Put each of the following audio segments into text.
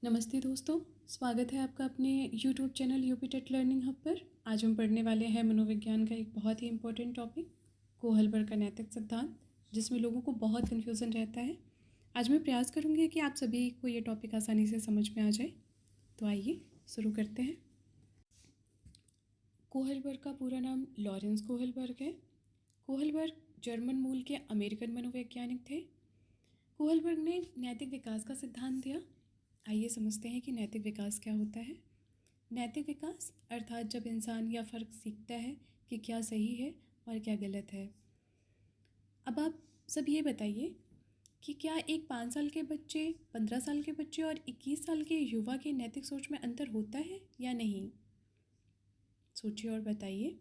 नमस्ते दोस्तों, स्वागत है आपका अपने YouTube channel UP TET learning hub पर। आज हम पढ़ने वाले हैं मनोविज्ञान का एक बहुत ही इम्पोर्टेंट टॉपिक, कोहलबर्ग का नैतिक सिद्धांत, जिसमें लोगों को बहुत कन्फ्यूज़न रहता है। आज मैं प्रयास करूँगी कि आप सभी को ये टॉपिक आसानी से समझ में आ जाए। तो आइए शुरू करते हैं। कोहलबर्ग का पूरा नाम लॉरेंस कोहलबर्ग है। कोहलबर्ग जर्मन मूल के अमेरिकन मनोवैज्ञानिक थे। कोहलबर्ग ने नैतिक विकास का सिद्धांत दिया। आइए समझते हैं कि नैतिक विकास क्या होता है। नैतिक विकास अर्थात जब इंसान या फ़र्द सीखता है कि क्या सही है और क्या गलत है। अब आप सब ये बताइए कि क्या एक 5 साल के बच्चे, 15 साल के बच्चे और 21 साल के युवा की नैतिक सोच में अंतर होता है या नहीं? सोचिए और बताइए।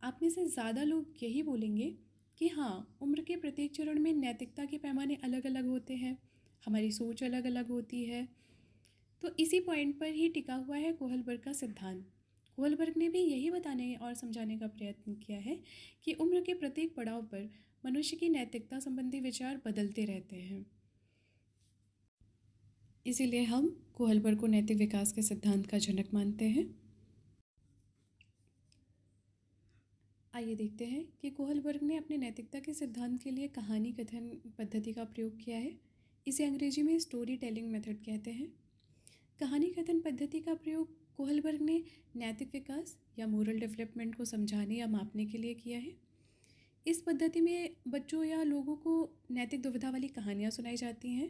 आप में से ज़्यादा लोग यही बोलेंगे कि हाँ, उम्र के प्रत्येक चरण में नैतिकता के पैमाने अलग अलग होते हैं, हमारी सोच अलग अलग होती है। तो इसी पॉइंट पर ही टिका हुआ है कोहलबर्ग का सिद्धांत। कोहलबर्ग ने भी यही बताने और समझाने का प्रयत्न किया है कि उम्र के प्रत्येक पड़ाव पर मनुष्य की नैतिकता संबंधी विचार बदलते रहते हैं। इसीलिए हम कोहलबर्ग को नैतिक विकास के सिद्धांत का जनक मानते हैं। आइए देखते हैं कि कोहलबर्ग ने अपने नैतिकता के सिद्धांत के लिए कहानी कथन पद्धति का प्रयोग किया है। इसे अंग्रेजी में स्टोरी टेलिंग मेथड कहते हैं। कहानी कथन पद्धति का प्रयोग कोहलबर्ग ने नैतिक विकास या मोरल डेवलपमेंट को समझाने या मापने के लिए किया है। इस पद्धति में बच्चों या लोगों को नैतिक दुविधा वाली कहानियाँ सुनाई जाती हैं।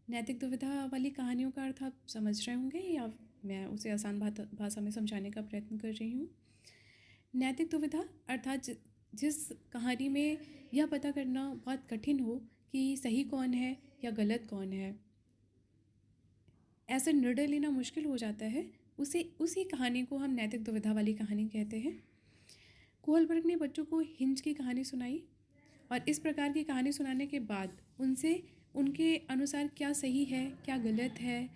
नैतिक दुविधा वाली कहानियों का अर्थ आप समझ रहे होंगे या मैं उसे आसान भाषा में समझाने का प्रयत्न कर रही हूँ। नैतिक दुविधा अर्थात जिस कहानी में यह पता करना बहुत कठिन हो कि सही कौन है या गलत कौन है, ऐसा निर्णय लेना मुश्किल हो जाता है, उसी कहानी को हम नैतिक दुविधा वाली कहानी कहते हैं। कोहलबर्ग ने बच्चों को हिंज की कहानी सुनाई और इस प्रकार की कहानी सुनाने के बाद उनसे उनके अनुसार क्या सही है क्या गलत है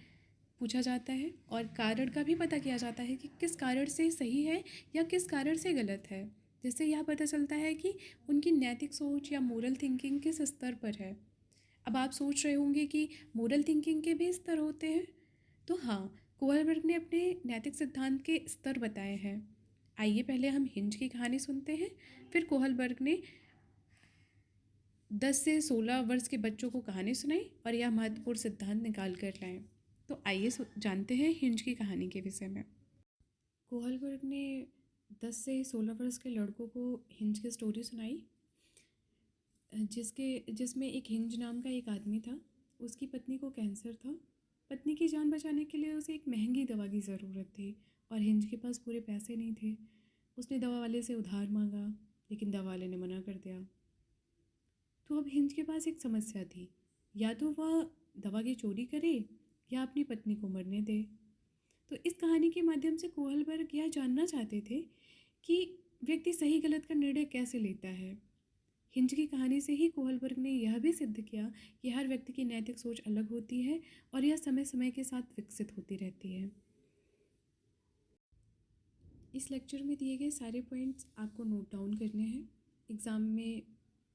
पूछा जाता है और कारण का भी पता किया जाता है कि किस कारण से सही है या किस कारण से गलत है, जिससे यह पता चलता है कि उनकी नैतिक सोच या मोरल थिंकिंग किस स्तर पर है। अब आप सोच रहे होंगे कि मोरल थिंकिंग के भी स्तर होते हैं। तो हाँ, कोहलबर्ग ने अपने नैतिक सिद्धांत के स्तर बताए हैं। आइए पहले हम हिंज की कहानी सुनते हैं, फिर कोहलबर्ग ने 10 से 16 वर्ष के बच्चों को कहानी सुनाई और यह महत्वपूर्ण सिद्धांत निकाल कर लाएं। तो आइए जानते हैं हिंज की कहानी के विषय में। कोहलबर्ग ने 10 से 16 वर्ष के लड़कों को हिंज की स्टोरी सुनाई, जिसमें एक हिंज नाम का एक आदमी था। उसकी पत्नी को कैंसर था। पत्नी की जान बचाने के लिए उसे एक महंगी दवा की ज़रूरत थी और हिंज के पास पूरे पैसे नहीं थे। उसने दवा वाले से उधार मांगा, लेकिन दवा वाले ने मना कर दिया। तो अब हिंज के पास एक समस्या थी, या तो वह दवा की चोरी करे या अपनी पत्नी को मरने दे। तो इस कहानी के माध्यम से कोहलबर्ग यह जानना चाहते थे कि व्यक्ति सही गलत का निर्णय कैसे लेता है। हिंज की कहानी से ही कोहलबर्ग ने यह भी सिद्ध किया कि हर व्यक्ति की नैतिक सोच अलग होती है और यह समय समय के साथ विकसित होती रहती है। इस लेक्चर में दिए गए सारे पॉइंट्स आपको नोट डाउन करने हैं। एग्ज़ाम में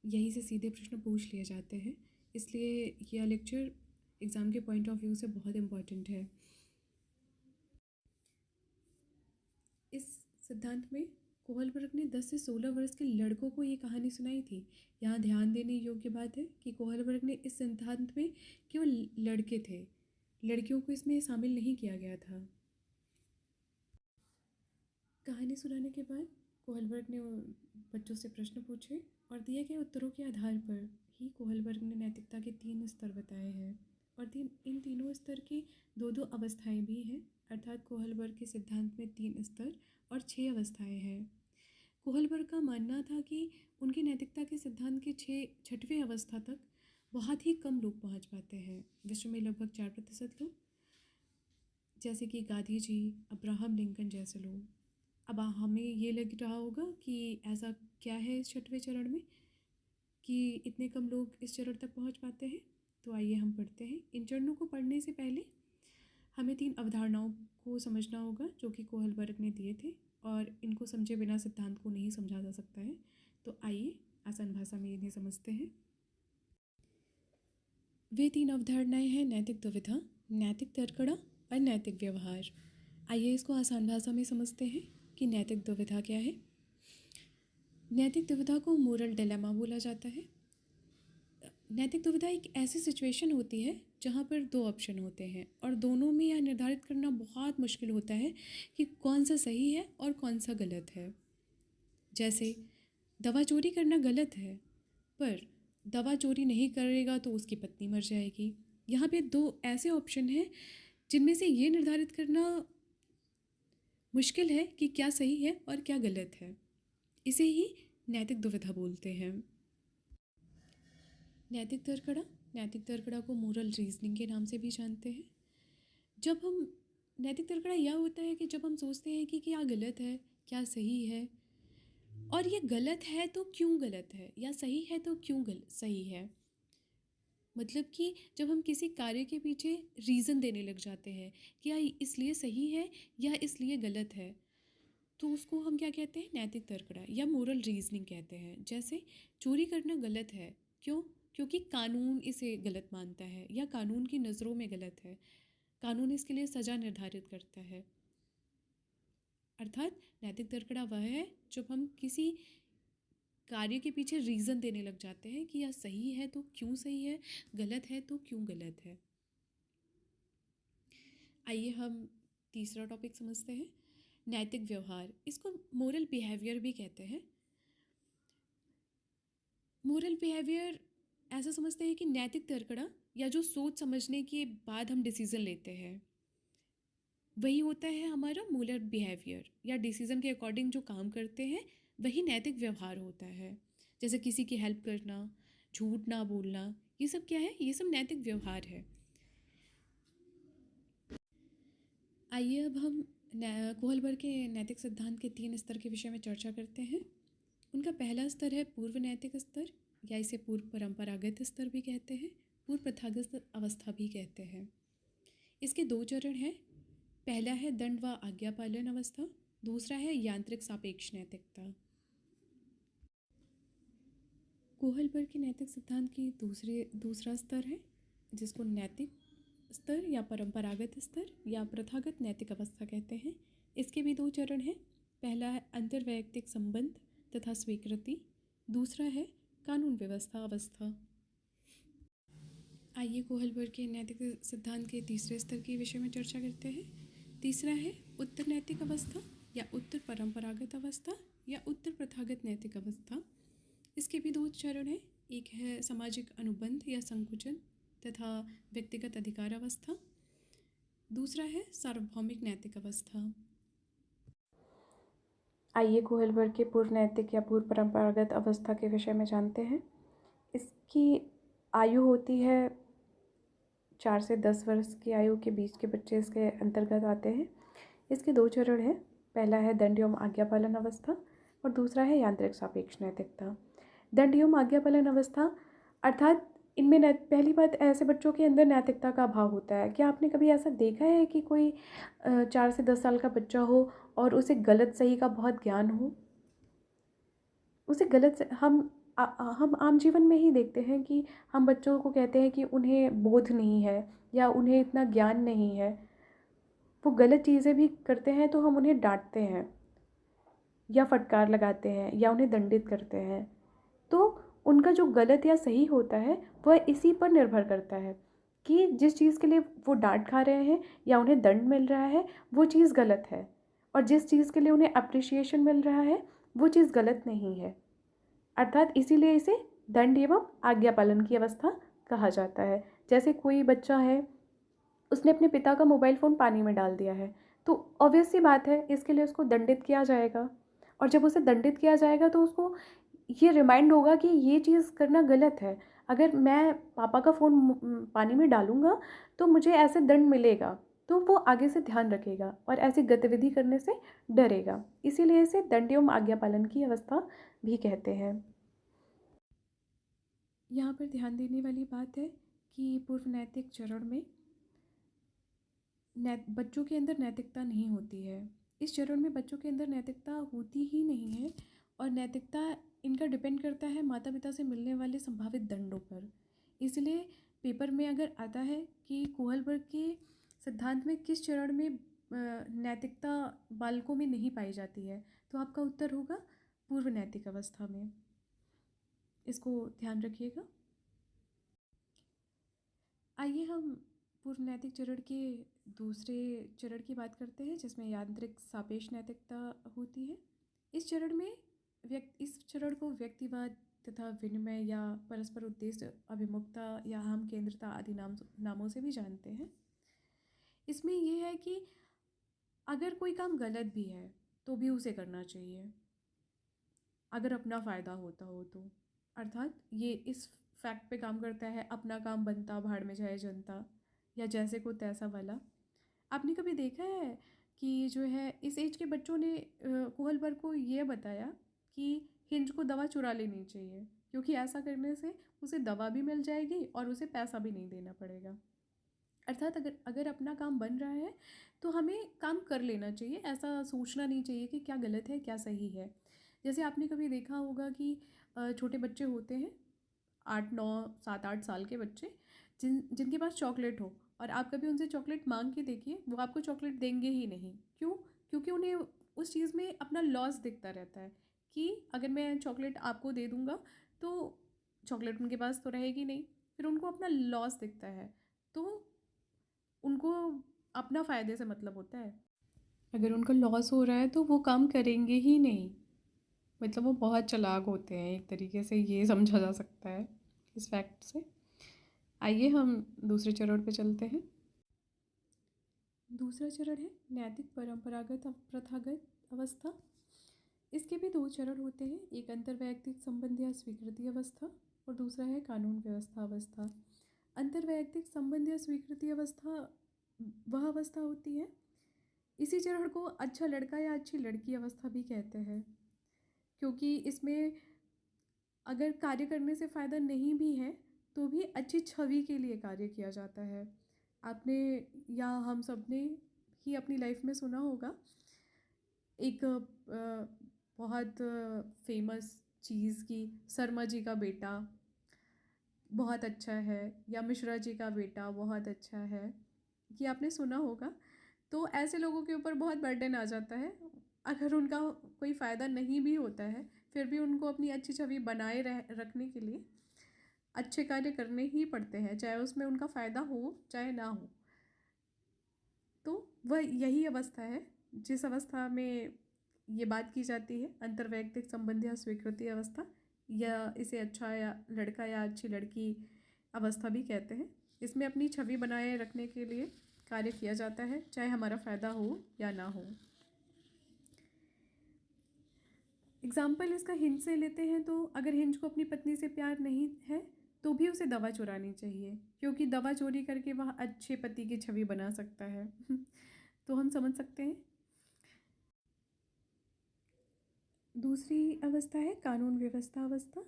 यहीं से सीधे प्रश्न पूछ लिए जाते हैं, इसलिए यह लेक्चर एग्ज़ाम के पॉइंट ऑफ व्यू से बहुत इम्पॉर्टेंट है। इस सिद्धांत में कोहलबर्ग ने 10 से 16 वर्ष के लड़कों को ये कहानी सुनाई थी। यहाँ ध्यान देने योग्य बात है कि कोहलबर्ग ने इस सिद्धांत में केवल लड़के थे, लड़कियों को इसमें शामिल नहीं किया गया था। कहानी सुनाने के बाद कोहलबर्ग ने बच्चों से प्रश्न पूछे और दिए गए उत्तरों के आधार पर ही कोहलबर्ग ने नैतिकता के 3 स्तर बताए हैं और इन तीनों स्तर की दो दो अवस्थाएं भी हैं, अर्थात कोहलबर्ग के सिद्धांत में 3 स्तर और 6 अवस्थाएं हैं। कोहलबर्ग का मानना था कि उनकी नैतिकता के सिद्धांत के 6वीं अवस्था तक बहुत ही कम लोग पहुंच पाते हैं। विश्व में लगभग 4% लोग, जैसे कि गांधी जी, अब्राहम लिंकन जैसे लोग। अब हमें ये लग रहा होगा कि ऐसा क्या है इस 6वें चरण में कि इतने कम लोग इस चरण तक पहुंच पाते हैं। तो आइए हम पढ़ते हैं। इन चरणों को पढ़ने से पहले हमें 3 अवधारणाओं को समझना होगा जो कि कोहलबर्ग ने दिए थे और इनको समझे बिना सिद्धांत को नहीं समझा जा सकता है। तो आइए आसान भाषा में इन्हें समझते हैं। वे 3 अवधारणाएं हैं नैतिक दुविधा, नैतिक तर्कड़ा और नैतिक व्यवहार। आइए इसको आसान भाषा में समझते हैं कि नैतिक दुविधा क्या है। नैतिक दुविधा को मोरल डिलेमा बोला जाता है। नैतिक दुविधा एक ऐसी सिचुएशन होती है जहाँ पर दो ऑप्शन होते हैं और दोनों में यह निर्धारित करना बहुत मुश्किल होता है कि कौन सा सही है और कौन सा गलत है। जैसे दवा चोरी करना गलत है, पर दवा चोरी नहीं करेगा तो उसकी पत्नी मर जाएगी। यहाँ पे दो ऐसे ऑप्शन हैं जिनमें से ये निर्धारित करना मुश्किल है कि क्या सही है और क्या गलत है। इसे ही नैतिक दुविधा बोलते हैं। नैतिक तर्कड़ा को मोरल रीजनिंग के नाम से भी जानते हैं। जब हम नैतिक तर्कड़ा यह होता है कि जब हम सोचते हैं कि क्या गलत है, क्या सही है, और ये गलत है तो क्यों गलत है, या सही है तो क्यों सही है। मतलब कि जब हम किसी कार्य के पीछे रीज़न देने लग जाते हैं कि या इसलिए सही है या इसलिए गलत है, तो उसको हम क्या कहते हैं, नैतिक तर्कड़ा या मोरल रीजनिंग कहते हैं। जैसे चोरी करना गलत है, क्यों? क्योंकि कानून इसे गलत मानता है या कानून की नज़रों में गलत है, कानून इसके लिए सज़ा निर्धारित करता है। अर्थात नैतिक तर्कड़ा वह है जब हम किसी कार्य के पीछे रीज़न देने लग जाते हैं कि यह सही है तो क्यों सही है, गलत है तो क्यों गलत है। आइए हम तीसरा टॉपिक समझते हैं, नैतिक व्यवहार। इसको मोरल बिहेवियर भी कहते हैं। मोरल बिहेवियर ऐसा समझते हैं कि नैतिक तर्कड़ा या जो सोच समझने के बाद हम डिसीज़न लेते हैं, वही होता है हमारा मोरल बिहेवियर, या डिसीज़न के अकॉर्डिंग जो काम करते हैं वही नैतिक व्यवहार होता है। जैसे किसी की हेल्प करना, झूठ ना बोलना, ये सब क्या है, ये सब नैतिक व्यवहार है। आइए अब हम कोहलबर्ग के नैतिक सिद्धांत के 3 स्तर के विषय में चर्चा करते हैं। उनका पहला स्तर है पूर्व नैतिक स्तर, या इसे पूर्व परंपरागत स्तर भी कहते हैं, पूर्व प्रथागत अवस्था भी कहते हैं। इसके 2 चरण हैं। पहला है दंड व आज्ञा पालन अवस्था, दूसरा है यांत्रिक सापेक्ष नैतिकता। कोहलबर्ग के नैतिक सिद्धांत की दूसरा स्तर है जिसको नैतिक स्तर या परंपरागत स्तर या प्रथागत नैतिक अवस्था कहते हैं। इसके भी 2 चरण हैं। पहला है अंतर्वैयक्तिक संबंध तथा स्वीकृति, दूसरा है कानून व्यवस्था अवस्था। आइए कोहलबर्ग के नैतिक सिद्धांत के तीसरे स्तर के विषय में चर्चा करते हैं। तीसरा है उत्तर नैतिक अवस्था या उत्तर परंपरागत अवस्था या उत्तर प्रथागत नैतिक अवस्था। इसके भी 2 चरण हैं। एक है सामाजिक अनुबंध या संकुचन तथा व्यक्तिगत अधिकार अवस्था, दूसरा है सार्वभौमिक नैतिक अवस्था। आइए कोहलबर्ग के पूर्व नैतिक या पूर्व परंपरागत अवस्था के विषय में जानते हैं। इसकी आयु होती है 4 से 10 वर्ष की आयु के बीच के बच्चे इसके अंतर्गत आते हैं। इसके 2 चरण हैं। पहला है दंड एवं आज्ञा पालन अवस्था और दूसरा है यांत्रिक सापेक्ष नैतिकता। दंड एवं आज्ञा पालन अवस्था अर्थात इनमें पहली बात, ऐसे बच्चों के अंदर नैतिकता का अभाव होता है। क्या आपने कभी ऐसा देखा है कि कोई 4 से 10 साल का बच्चा हो और उसे गलत सही का बहुत ज्ञान हो? उसे गलत से हम आम जीवन में ही देखते हैं कि हम बच्चों को कहते हैं कि उन्हें बोध नहीं है या उन्हें इतना ज्ञान नहीं है, वो गलत चीज़ें भी करते हैं तो हम उन्हें डांटते हैं या फटकार लगाते हैं या उन्हें दंडित करते हैं। तो उनका जो गलत या सही होता है वह इसी पर निर्भर करता है कि जिस चीज़ के लिए वो डांट खा रहे हैं या उन्हें दंड मिल रहा है वो चीज़ गलत है, और जिस चीज़ के लिए उन्हें अप्रिसिएशन मिल रहा है वो चीज़ गलत नहीं है। अर्थात इसीलिए इसे दंड एवं आज्ञा पालन की अवस्था कहा जाता है। जैसे कोई बच्चा है, उसने अपने पिता का मोबाइल फ़ोन पानी में डाल दिया है, तो ऑब्वियस सी बात है इसके लिए उसको दंडित किया जाएगा, और जब उसे दंडित किया जाएगा तो उसको ये रिमाइंड होगा कि ये चीज़ करना गलत है। अगर मैं पापा का फ़ोन पानी में डालूँगा तो मुझे ऐसे दंड मिलेगा, तो वो आगे से ध्यान रखेगा और ऐसी गतिविधि करने से डरेगा। इसीलिए इसे दंड एवं आज्ञा पालन की अवस्था भी कहते हैं। यहाँ पर ध्यान देने वाली बात है कि पूर्व नैतिक चरण में बच्चों के अंदर नैतिकता नहीं होती है। इस चरण में बच्चों के अंदर नैतिकता होती ही नहीं है, और नैतिकता इनका डिपेंड करता है माता पिता से मिलने वाले संभावित दंडों पर। इसलिए पेपर में अगर आता है कि कोहलबर्ग के सिद्धांत में किस चरण में नैतिकता बालकों में नहीं पाई जाती है, तो आपका उत्तर होगा पूर्व नैतिक अवस्था में। इसको ध्यान रखिएगा। आइए हम पूर्व नैतिक चरण के दूसरे चरण की बात करते हैं, जिसमें यांत्रिक सापेक्ष नैतिकता होती है। इस चरण को व्यक्तिवाद तथा विनिमय या परस्पर उद्देश्य अभिमुखता या हम केंद्रता आदि नामों से भी जानते हैं। इसमें यह है कि अगर कोई काम गलत भी है तो भी उसे करना चाहिए, अगर अपना फ़ायदा होता हो तो। अर्थात ये इस फैक्ट पे काम करता है, अपना काम बनता भाड़ में जाए जनता, या जैसे को तैसा वाला। आपने कभी देखा है कि जो है इस एज के बच्चों ने कोहलबर्ग को ये बताया कि हिंज को दवा चुरा लेनी चाहिए, क्योंकि ऐसा करने से उसे दवा भी मिल जाएगी और उसे पैसा भी नहीं देना पड़ेगा। अर्थात अगर अपना काम बन रहा है तो हमें काम कर लेना चाहिए, ऐसा सोचना नहीं चाहिए कि क्या गलत है क्या सही है। जैसे आपने कभी देखा होगा कि छोटे बच्चे होते हैं, 8 9 7 8 साल के बच्चे, जिनके पास चॉकलेट हो, और आप कभी उनसे चॉकलेट मांग के देखिए, वो आपको चॉकलेट देंगे ही नहीं। क्यों? क्योंकि उन्हें उस चीज़ में अपना लॉस दिखता रहता है कि अगर मैं चॉकलेट आपको दे दूँगा तो चॉकलेट उनके पास तो रहेगी नहीं, फिर उनको अपना लॉस दिखता है, तो उनको अपना फ़ायदे से मतलब होता है। अगर उनका लॉस हो रहा है तो वो काम करेंगे ही नहीं। मतलब वो बहुत चालाक होते हैं, एक तरीके से ये समझा जा सकता है इस फैक्ट से। आइए हम दूसरे चरण पे चलते हैं। दूसरा चरण है नैतिक परंपरागत प्रथागत अवस्था। इसके भी 2 चरण होते हैं, एक अंतर्वैयक्तिक संबंध या स्वीकृति अवस्था और दूसरा है कानून व्यवस्था अवस्था। अंतर्वैयक्तिक संबंध या स्वीकृति अवस्था वह अवस्था होती है, इसी चरण को अच्छा लड़का या अच्छी लड़की अवस्था भी कहते हैं, क्योंकि इसमें अगर कार्य करने से फ़ायदा नहीं भी है तो भी अच्छी छवि के लिए कार्य किया जाता है। आपने या हम सब ने ही अपनी लाइफ में सुना होगा एक बहुत फेमस चीज़ की शर्मा जी का बेटा बहुत अच्छा है या मिश्रा जी का बेटा बहुत अच्छा है, कि आपने सुना होगा। तो ऐसे लोगों के ऊपर बहुत बर्डन आ जाता है, अगर उनका कोई फ़ायदा नहीं भी होता है फिर भी उनको अपनी अच्छी छवि बनाए रखने के लिए अच्छे कार्य करने ही पड़ते हैं, चाहे उसमें उनका फ़ायदा हो चाहे ना हो। तो वह यही अवस्था है जिस अवस्था में ये बात की जाती है, अंतर्वैयक्तिक संबंध या स्वीकृति अवस्था, या इसे अच्छा या लड़का या अच्छी लड़की अवस्था भी कहते हैं। इसमें अपनी छवि बनाए रखने के लिए कार्य किया जाता है, चाहे हमारा फ़ायदा हो या ना हो। एग्जाम्पल इसका हिंज से लेते हैं तो अगर हिंज को अपनी पत्नी से प्यार नहीं है तो भी उसे दवा चुरानी चाहिए, क्योंकि दवा चोरी करके वह अच्छे पति की छवि बना सकता है। तो हम समझ सकते हैं। दूसरी अवस्था है कानून व्यवस्था अवस्था।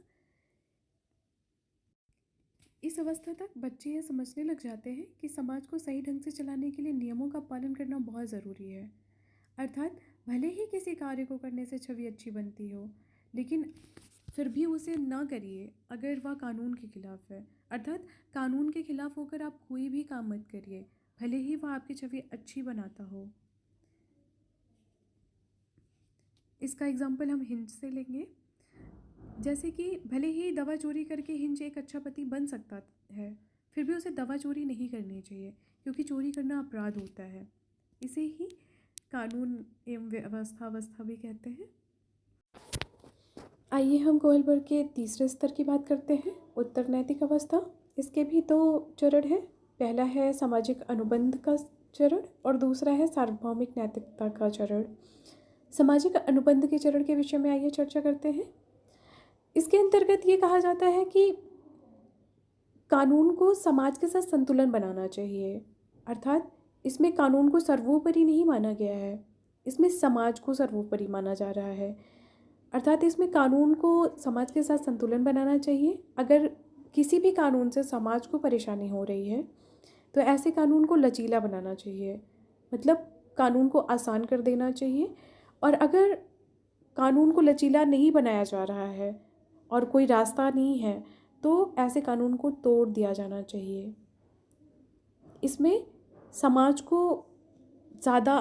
इस अवस्था तक बच्चे यह समझने लग जाते हैं कि समाज को सही ढंग से चलाने के लिए नियमों का पालन करना बहुत ज़रूरी है। अर्थात भले ही किसी कार्य को करने से छवि अच्छी बनती हो, लेकिन फिर भी उसे ना करिए अगर वह कानून के खिलाफ है। अर्थात कानून के खिलाफ होकर आप कोई भी काम मत करिए, भले ही वह आपकी छवि अच्छी बनाता हो। इसका एग्जाम्पल हम हिंज से लेंगे। जैसे कि भले ही दवा चोरी करके हिंज एक अच्छा पति बन सकता है, फिर भी उसे दवा चोरी नहीं करनी चाहिए, क्योंकि चोरी करना अपराध होता है। इसे ही कानून एवं अवस्था भी कहते हैं। आइए हम कोहलबर्ग के तीसरे स्तर की बात करते हैं, उत्तर नैतिक अवस्था। इसके भी 2 चरण हैं, पहला है सामाजिक अनुबंध का चरण और दूसरा है सार्वभौमिक नैतिकता का चरण। सामाजिक अनुबंध के चरण के विषय में आइए चर्चा करते हैं। इसके अंतर्गत ये कहा जाता है कि कानून को समाज के साथ संतुलन बनाना चाहिए। अर्थात इसमें कानून को सर्वोपरि नहीं माना गया है, इसमें समाज को सर्वोपरि माना जा रहा है। अर्थात इसमें कानून को समाज के साथ संतुलन बनाना चाहिए। अगर किसी भी कानून से समाज को परेशानी हो रही है तो ऐसे कानून को लचीला बनाना चाहिए, मतलब कानून को आसान कर देना चाहिए। और अगर कानून को लचीला नहीं बनाया जा रहा है और कोई रास्ता नहीं है तो ऐसे कानून को तोड़ दिया जाना चाहिए। इसमें समाज को ज़्यादा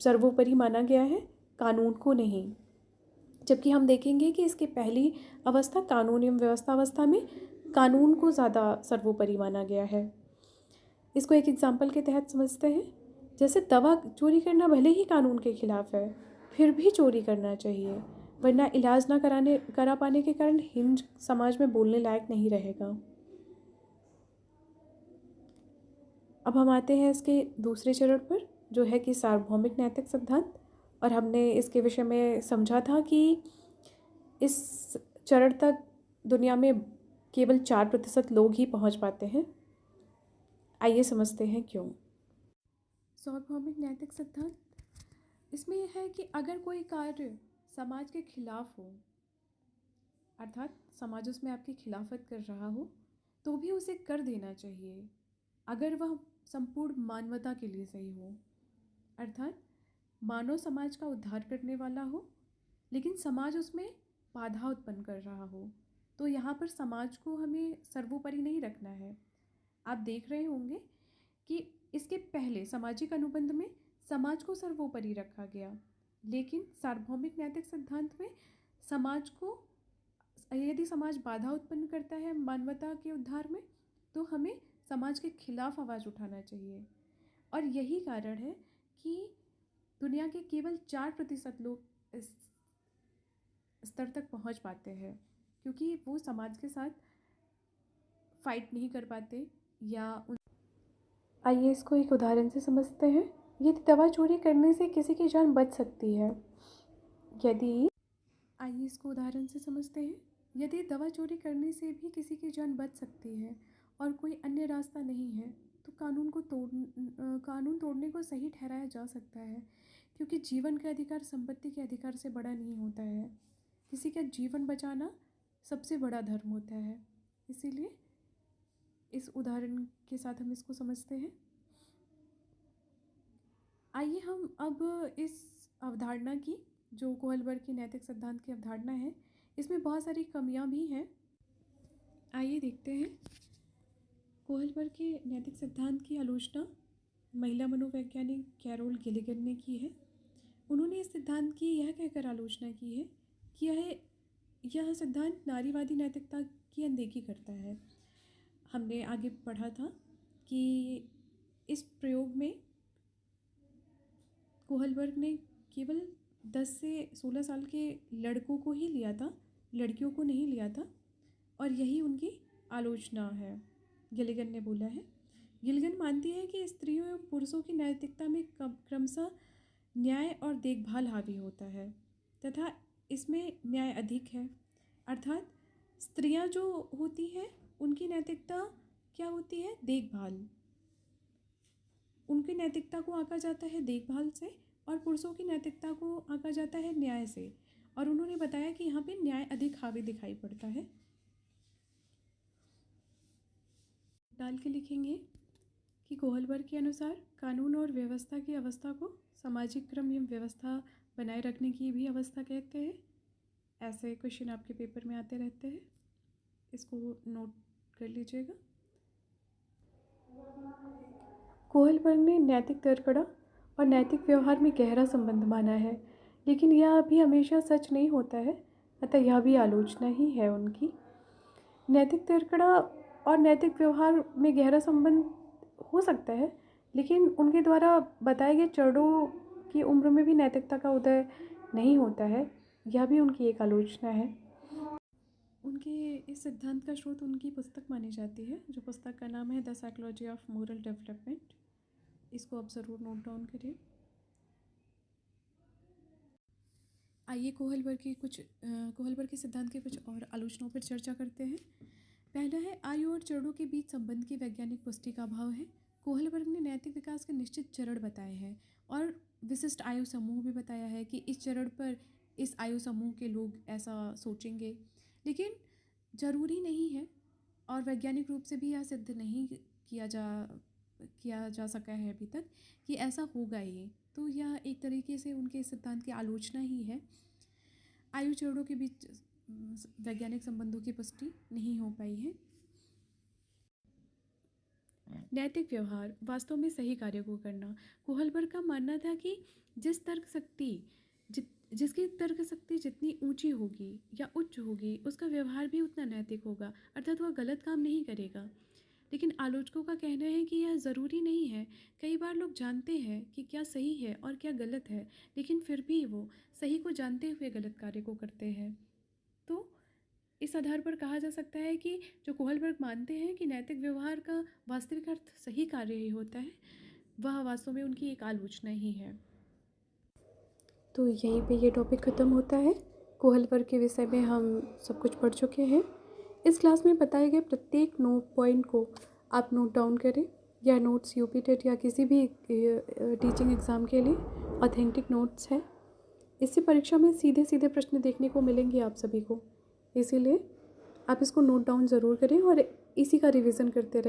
सर्वोपरि माना गया है, कानून को नहीं। जबकि हम देखेंगे कि इसकी पहली अवस्था कानून एवं व्यवस्था अवस्था में कानून को ज़्यादा सर्वोपरि माना गया है। इसको एक एग्जाम्पल के तहत समझते हैं। जैसे दवा चोरी करना भले ही कानून के खिलाफ है, फिर भी चोरी करना चाहिए, वरना इलाज ना करा पाने के कारण हिंद समाज में बोलने लायक नहीं रहेगा। अब हम आते हैं इसके दूसरे चरण पर, जो है कि सार्वभौमिक नैतिक सिद्धांत। और हमने इसके विषय में समझा था कि इस चरण तक दुनिया में केवल 4% लोग ही पहुंच पाते हैं। आइए समझते हैं क्यों। सार्वभौमिक नैतिक सिद्धांत, इसमें यह है कि अगर कोई कार्य समाज के खिलाफ हो, अर्थात समाज उसमें आपकी खिलाफत कर रहा हो, तो भी उसे कर देना चाहिए अगर वह संपूर्ण मानवता के लिए सही हो। अर्थात मानव समाज का उद्धार करने वाला हो, लेकिन समाज उसमें बाधा उत्पन्न कर रहा हो, तो यहाँ पर समाज को हमें सर्वोपरि नहीं रखना है। आप देख रहे होंगे कि इसके पहले सामाजिक अनुबंध में समाज को सर्वोपरि रखा गया, लेकिन सार्वभौमिक नैतिक सिद्धांत में समाज को, यदि समाज बाधा उत्पन्न करता है मानवता के उद्धार में, तो हमें समाज के खिलाफ आवाज़ उठाना चाहिए। और यही कारण है कि दुनिया के केवल 4% लोग इस स्तर तक पहुंच पाते हैं, क्योंकि वो समाज के साथ फाइट नहीं कर पाते या आइए इसको एक उदाहरण से समझते हैं। यदि दवा चोरी करने से किसी की जान बच सकती है, आइए इसको उदाहरण से समझते हैं। यदि दवा चोरी करने से भी किसी की जान बच सकती है और कोई अन्य रास्ता नहीं है, तो कानून तोड़ने को सही ठहराया जा सकता है, क्योंकि जीवन का अधिकार संपत्ति के अधिकार से बड़ा नहीं होता है। किसी का जीवन बचाना सबसे बड़ा धर्म होता है। इसीलिए इस उदाहरण के साथ हम इसको समझते हैं। आइए हम अब इस अवधारणा की, जो कोहलबर्ग की नैतिक सिद्धांत की अवधारणा है, इसमें बहुत सारी कमियां भी हैं। आइए देखते हैं। कोहलबर्ग के नैतिक सिद्धांत की आलोचना महिला मनोवैज्ञानिक कैरोल गिलिगन ने की है। उन्होंने इस सिद्धांत की यह कहकर आलोचना की है कि यह सिद्धांत नारीवादी नैतिकता की अनदेखी करता है। हमने आगे पढ़ा था कि इस प्रयोग में कोहलबर्ग ने केवल 10 से 16 साल के लड़कों को ही लिया था, लड़कियों को नहीं लिया था, और यही उनकी आलोचना है, गिलिगन ने बोला है। गिलिगन मानती है कि स्त्रियों एवं पुरुषों की नैतिकता में क्रमशः न्याय और देखभाल हावी होता है, तथा इसमें न्याय अधिक है। अर्थात स्त्रियां जो होती हैं उनकी नैतिकता क्या होती है? देखभाल। उनकी नैतिकता को आंका जाता है देखभाल से, और पुरुषों की नैतिकता को आंका जाता है न्याय से। और उन्होंने बताया कि यहाँ पे न्याय अधिक हावी दिखाई पड़ता है। डाल के लिखेंगे कि कोहलबर्ग के अनुसार कानून और व्यवस्था की अवस्था को सामाजिक क्रम एवं व्यवस्था बनाए रखने की भी अवस्था कहते हैं। ऐसे क्वेश्चन आपके पेपर में आते रहते हैं, इसको नोट कर लीजिएगा। कोहलबर्ग ने नैतिक तर्कड़ा और नैतिक व्यवहार में गहरा संबंध माना है, लेकिन यह भी हमेशा सच नहीं होता है, अतः यह भी आलोचना ही है उनकी। नैतिक तर्कड़ा और नैतिक व्यवहार में गहरा संबंध हो सकता है, लेकिन उनके द्वारा बताए गए चरणों की उम्र में भी नैतिकता का उदय नहीं होता है, यह भी उनकी एक आलोचना है। उनके इस सिद्धांत का स्रोत उनकी पुस्तक मानी जाती है, जो पुस्तक का नाम है the psychology of moral development. इसको आप ज़रूर नोट डाउन करिए। आइए कोहलबर्ग के सिद्धांत के कुछ और आलोचनाओं पर चर्चा करते हैं। पहला है, आयु और चरणों के बीच संबंध की वैज्ञानिक पुष्टि का अभाव है। कोहलबर्ग ने नैतिक विकास के निश्चित चरण बताए हैं और विशिष्ट आयु समूह भी बताया है कि इस चरण पर इस आयु समूह के लोग ऐसा सोचेंगे, लेकिन ज़रूरी नहीं है और वैज्ञानिक रूप से भी यह सिद्ध नहीं किया जा सका है अभी तक कि ऐसा होगा ही। तो यह एक तरीके से उनके सिद्धांत की आलोचना ही है। आयु चरणों के बीच वैज्ञानिक संबंधों की पुष्टि नहीं हो पाई है। नैतिक व्यवहार वास्तव में सही कार्य को करना। कोहलबर्ग का मानना था कि जिसकी तर्क शक्ति जितनी ऊंची होगी या उच्च होगी, उसका व्यवहार भी उतना नैतिक होगा, अर्थात वह गलत काम नहीं करेगा। लेकिन आलोचकों का कहना है कि यह ज़रूरी नहीं है। कई बार लोग जानते हैं कि क्या सही है और क्या गलत है, लेकिन फिर भी वो सही को जानते हुए गलत कार्य को करते हैं। तो इस आधार पर कहा जा सकता है कि जो कोहलबर्ग मानते हैं कि नैतिक व्यवहार का वास्तविक अर्थ सही कार्य ही होता है, वह वास्तव में उनकी एक आलोचना ही है। तो यहीं पे ये टॉपिक ख़त्म होता है। कोहलबर्ग के विषय में हम सब कुछ पढ़ चुके हैं। इस क्लास में बताए गए प्रत्येक पॉइंट को आप नोट डाउन करें, या नोट्स यूपी टेट या किसी भी टीचिंग एग्ज़ाम के लिए ऑथेंटिक नोट्स हैं। इससे परीक्षा में सीधे सीधे प्रश्न देखने को मिलेंगे आप सभी को, इसीलिए आप इसको नोट डाउन ज़रूर करें और इसी का रिवीजन करते रहें।